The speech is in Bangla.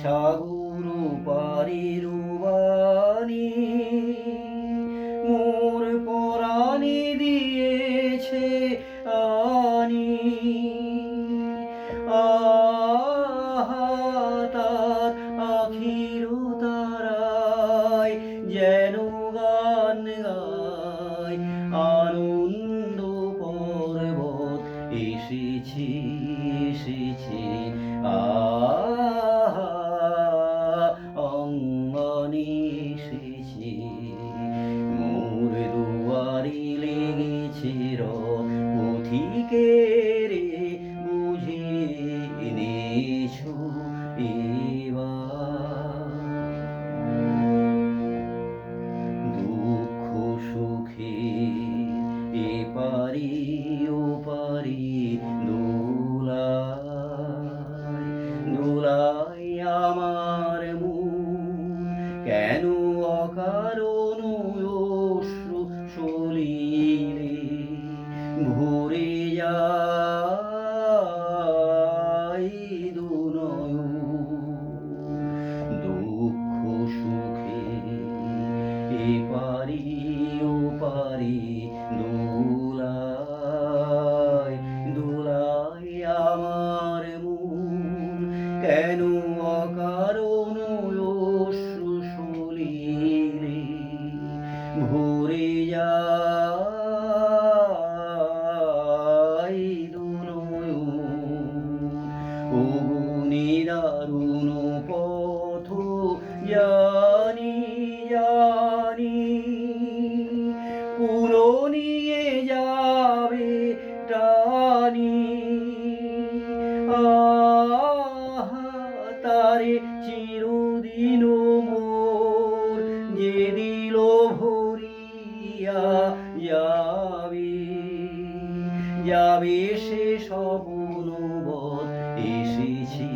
সাগর পারের বাণী মোর পরাণে দিয়েছে আনি। আহা তার আখির তারায় যেন গান গায়, আনন্দ পর্বত এসেছে এসেছে অঙ্গনে এসেছে। মোর দুয়ারে লেগেছে পথিকের বুঝে এনেছো এবার। দুঃখ সুখে এপারি ওপারি দোলায় দোলায় আমার মন, কেন অকারণ অশ্রু সলিলে ভরে যায় দুনয়ন। দুঃখ সুখে এপারি ওপারি দোলায় দোলায় আমার মন, কেন অকারণ অশ্রু সলিলে ভরে যায় দুনয়ন। ও নিদারুণ পথ জানি জানি, কুলো নিয়ে যাবে টানি। আহা তারে চিরদিন মোর যে দিল ভরিয়া যাবে যাবে সে স্বপ্নবৎ এসেছি